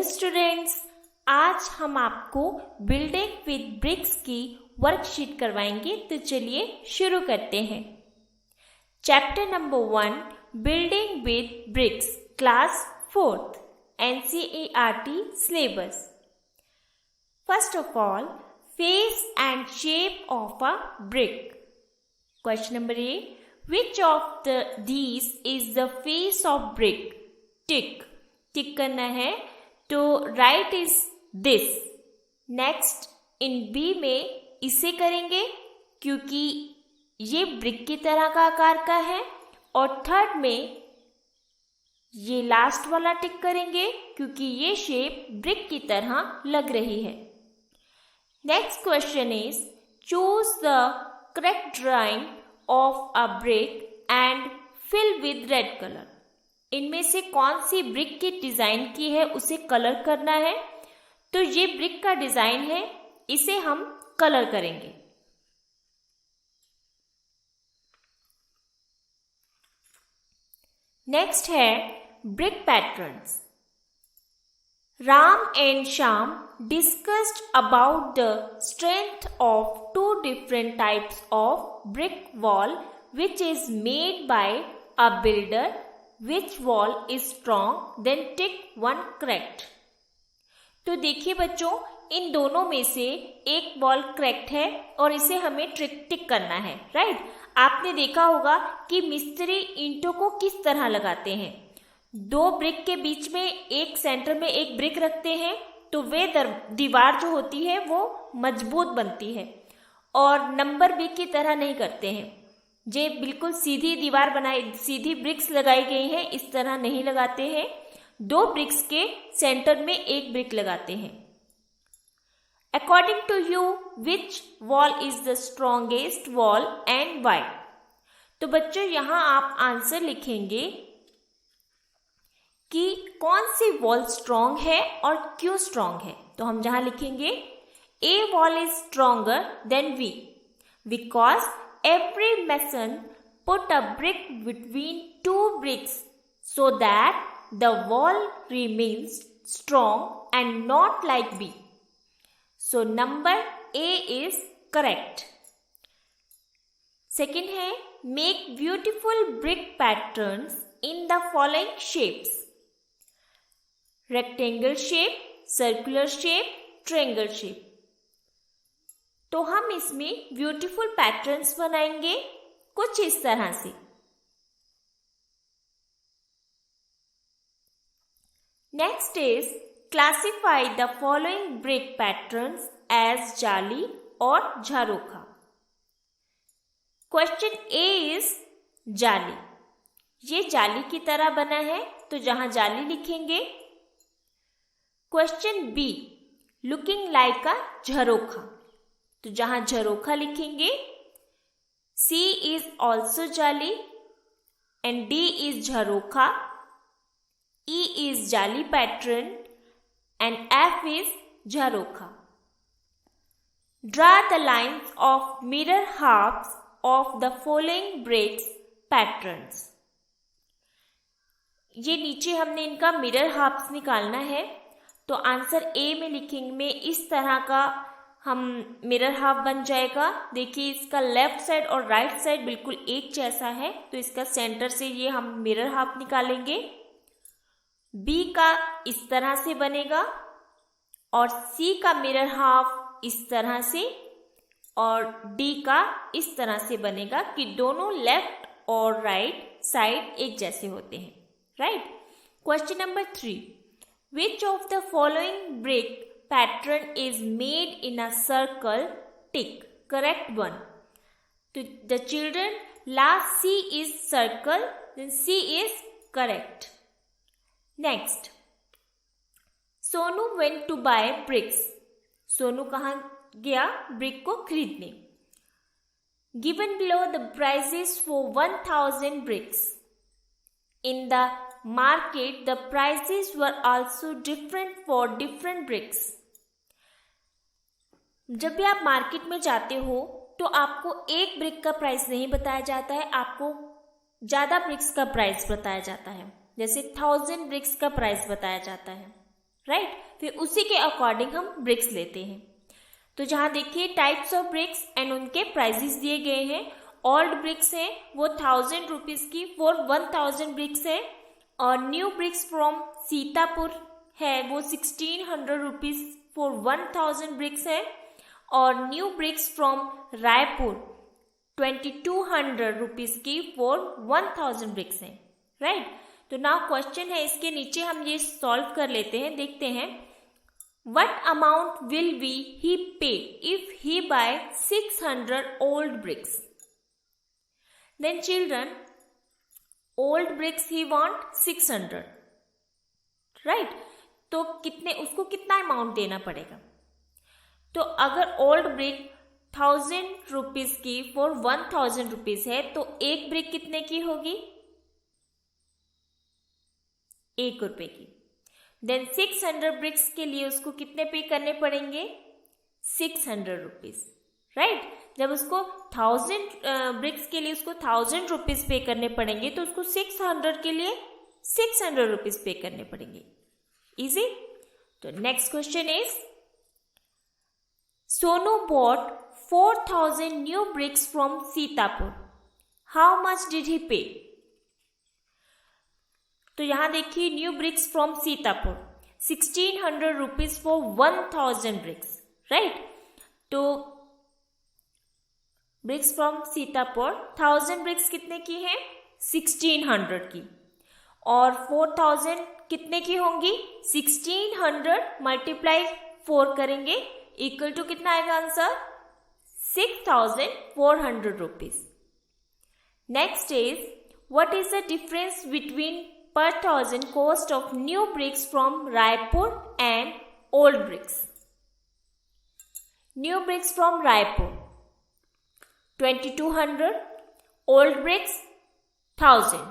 Students, आज हम आपको बिल्डिंग विद ब्रिक्स की वर्कशीट करवाएंगे। तो चलिए शुरू करते हैं। Chapter number 1, building with bricks, class 4th, NCERT syllabus. First of all, face and shape of a brick. Question number A, which of these is the face of brick? Tick करना है, तो right is this. Next, in B में इसे करेंगे क्योंकि ये brick की तरह का आकार का है, और थर्ड में ये लास्ट वाला टिक करेंगे क्योंकि ये शेप ब्रिक की तरह लग रही है। Next question is, choose the correct drawing of a brick and fill with red colour. इनमें से कौन सी ब्रिक की डिजाइन की है उसे कलर करना है। तो ये ब्रिक का डिजाइन है, इसे हम कलर करेंगे। नेक्स्ट है brick patterns. Ram and Shyam discussed about the strength of two different types of brick wall which is made by a builder. Which wall is strong? Then tick one correct. तो देखिए बच्चों, इन दोनों में से एक वॉल करेक्ट है और इसे हमें टिक करना है, राइट। आपने देखा होगा कि मिस्त्री ईंटों को किस तरह लगाते हैं। दो ब्रिक के बीच में एक सेंटर में एक ब्रिक रखते हैं, तो वे दीवार जो होती है वो मजबूत बनती है, और नंबर बी की तरह नहीं करते हैं। जे बिल्कुल सीधी दीवार सीधी ब्रिक्स लगाई गई हैं, इस तरह नहीं लगाते हैं। दो ब्रिक्स के सेंटर में एक ब्रिक लगाते हैं। According to you, which wall is the strongest wall and why? तो बच्चों, यहां आप आंसर लिखेंगे कि कौन सी वॉल स्ट्रॉन्ग है और क्यों स्ट्रॉन्ग है। तो हम जहां लिखेंगे, A wall is stronger than B because every mason put a brick between two bricks so that the wall remains strong and not like B. So number A is correct. Second है, make beautiful brick patterns in the following shapes: rectangle shape, circular shape, triangle shape. तो हम इसमें beautiful patterns बनाएंगे कुछ इस तरह से। Next is, classify the following brick patterns as जाली और झरोखा। क्वेश्चन ए इज जाली। ये जाली की तरह बना है, तो जहां जाली लिखेंगे। Question B, looking like a jharokha, तो जहां झरोखा लिखेंगे। C is also jali and D is jharokha, E is jali pattern and F is jharokha. Draw the lines of mirror halves of the following bricks patterns. ये नीचे हमने इनका मिरर हाफ्स निकालना है, तो आंसर ए में लिखेंगे। इस तरह का हम मिरर हाफ बन जाएगा। देखिए, इसका लेफ्ट साइड और राइट साइड बिल्कुल एक जैसा है, तो इसका सेंटर से ये हम मिरर हाफ निकालेंगे। बी का इस तरह से बनेगा, और सी का मिरर हाफ इस तरह से, और डी का इस तरह से बनेगा कि दोनों लेफ्ट और राइट साइड एक जैसे होते हैं, right. Question number 3, which of the following brick pattern is made in a circle? Tick correct one. To the children, last C is circle, then C is correct. Next, Sonu went to buy bricks. Sonu कहाँ गया brick को खरीदने। Given below the prices for 1000 bricks. In the market, the prices were also different for different bricks. जब भी आप market में जाते हो तो आपको एक ब्रिक का प्राइस नहीं बताया जाता है, आपको ज्यादा ब्रिक्स का प्राइस बताया जाता है। जैसे 1000 ब्रिक्स का प्राइस बताया जाता है, राइट। फिर उसी के अकॉर्डिंग हम ब्रिक्स लेते हैं। तो जहाँ देखिए टाइप्स ऑफ ब्रिक्स एंड उनके प्राइजेस दिए गए हैं। ओल्ड ब्रिक्स है वो 1000 रुपीज़ की फॉर 1000 ब्रिक्स है, और न्यू ब्रिक्स फ्रॉम सीतापुर है वो 1600 रुपीज़ फॉर 1000 ब्रिक्स है, और new bricks from Raipur 2200 rupees की फॉर 1000 ब्रिक्स है, राइट। तो नाउ क्वेश्चन है, इसके नीचे हम ये सॉल्व कर लेते हैं, देखते हैं। What amount will he pay if he buy 600 old bricks? Then children, old bricks he want 600, right? तो उसको कितना अमाउंट देना पड़ेगा? तो अगर ओल्ड ब्रिक 1000 रुपीज की फॉर 1000 रुपीज है तो एक ब्रिक कितने की होगी? 1 रुपए की। देन 600 ब्रिक्स के लिए उसको कितने पे करने पड़ेंगे? 600 रुपीज, राइट। जब उसको 1000 ब्रिक्स के लिए उसको 1000 रुपीज पे करने पड़ेंगे तो उसको 600 के लिए 600 रुपीज पे करने पड़ेंगे। इजी। तो next question is, Sonu bought 4000 new bricks from Sitapur, how much did he pay? तो यहां देखिए new bricks from Sitapur 1600 rupees for 1000 bricks, right. तो ब्रिक्स फ्रॉम सीतापुर 1000 ब्रिक्स कितने की है? 1600 की, और 4000 कितने की होंगी? 1600 मल्टीप्लाई 4 करेंगे इक्वल टू कितना आएगा answer? 6400 rupees. Next is, what is the difference between per 1000 cost of new bricks from Raipur and old bricks? New bricks from Raipur 2200, old bricks 1000.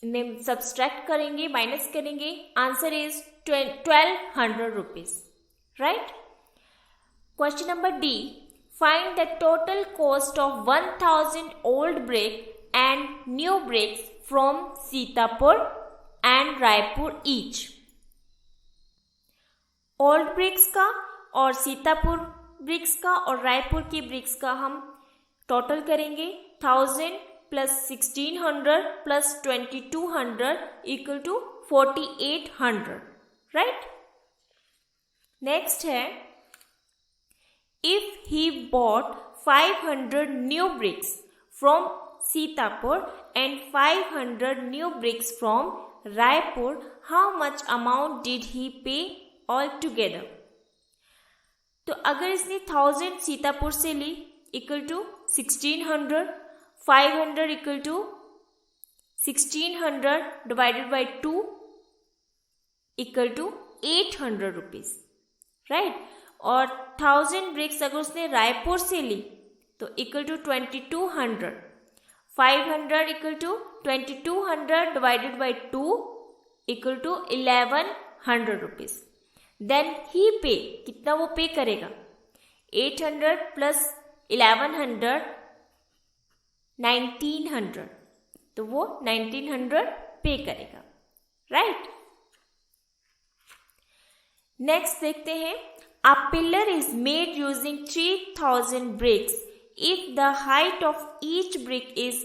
इन्हें सब्सट्रैक्ट करेंगे, माइनस करेंगे, answer is 1200 rupees, right. Question number D, find the total cost of 1000 old brick and new bricks from Sitapur and Raipur each. Old bricks का और Sitapur BRICS का और रायपुर की BRICS का हम टोटल करेंगे। 1000 plus 1600 plus 2200 equal to 4800, right. Next है, if he bought 500 new bricks from Sitapur and 500 new bricks from Raipur, how much amount did he pay all together? तो अगर इसने 1000 सीतापुर से ली equal to 1600, 500 equal to 1600 divided by 2 equal to 800 rupees, right. और 1000 bricks अगर उसने रायपुर से ली तो equal to 2200, 500 equal to 2200 divided by 2 equal to 1100 rupees. Then he pay, कितना वो पे करेगा? 800 प्लस 1100 1900, तो वो 1900 पे करेगा, राइट। नेक्स्ट देखते हैं, a pillar is made using 3000 bricks. If the height of each brick is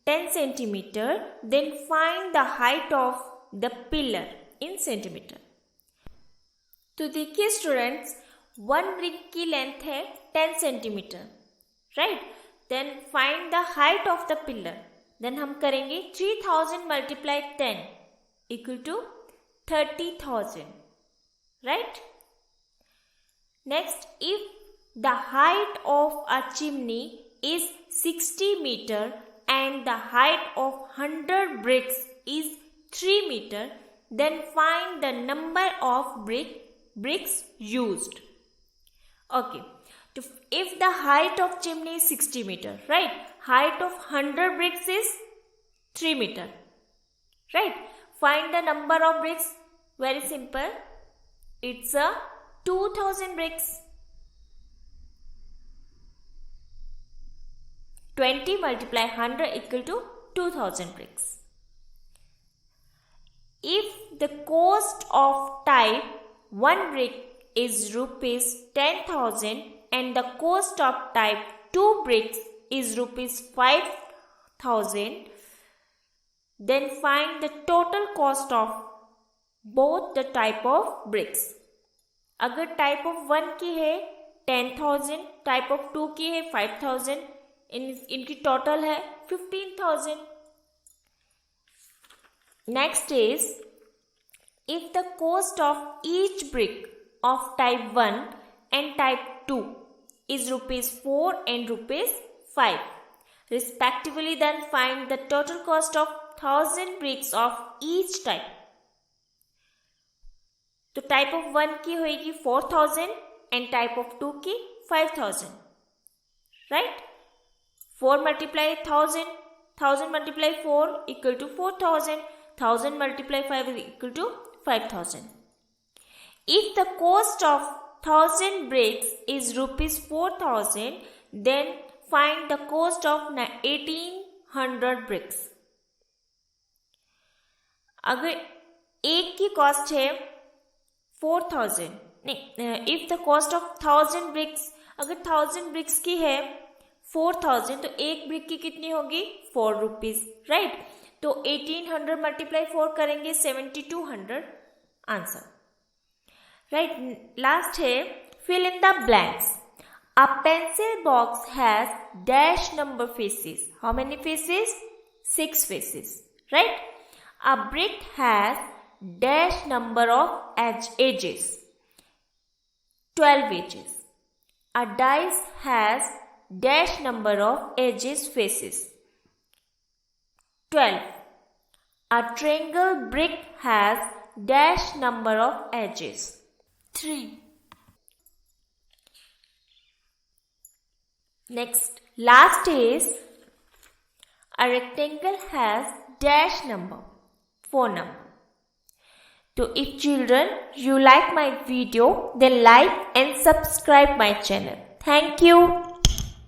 10 centimeter, then find the height of the pillar in centimeter. तो देखिए स्टूडेंट्स, 1 brick की लेंथ है 10 centimetre, right. Then find the height of the pillar. Then हम करेंगे 3000 multiply 10 equal to 30,000, right. Next, if the height of a chimney is 60 meter and the height of 100 bricks is 3 meter, then find the number of bricks used. Okay, so if the height of chimney is 60 meter, right, height of 100 bricks is 3 meter, right. Find the number of bricks. Very simple, it's a 2000 bricks. 20 multiply 100 equal to 2000 bricks. if the cost of type 1 brick is rupees 10,000 and the cost of type 2 bricks is rupees 5,000, then find the total cost of both the type of bricks. अगर type of 1 की है 10,000, type of 2 की है 5,000, इनकी total है 15,000. Next is, if the cost of each brick of type 1 and type 2 is rupees 4 and rupees 5 respectively, then find the total cost of 1,000 bricks of each type. तो type of 1 की होगी 4,000 and type of 2 की 5,000. Right? 4 multiply 1,000, 1,000 multiply 4 equal to 4,000. 1,000 multiply 5 is equal to 5,000. If the cost of 1,000 bricks is rupees 4,000, then find the cost of 1,800 bricks. अगर एक की cost है 4,000, नहीं, if the cost of 1,000 bricks, अगर 1,000 bricks की है 4,000, तो एक ब्रिक की कितनी होगी 4 रुपीज. राइट, तो 1,800 मल्टीप्लाई 4 करेंगे 7,200 आंसर. राइट, लास्ट है fill in the blanks. A pencil box has dash number faces. How many faces? 6 faces. Right, a brick has dash number of edges, 12 edges. A dice has dash number of edges faces, 12. A triangle brick has dash number of edges, 3. Next, last is a rectangle has dash number, 4 number. So if children you like my video, then like and subscribe my channel. Thank you.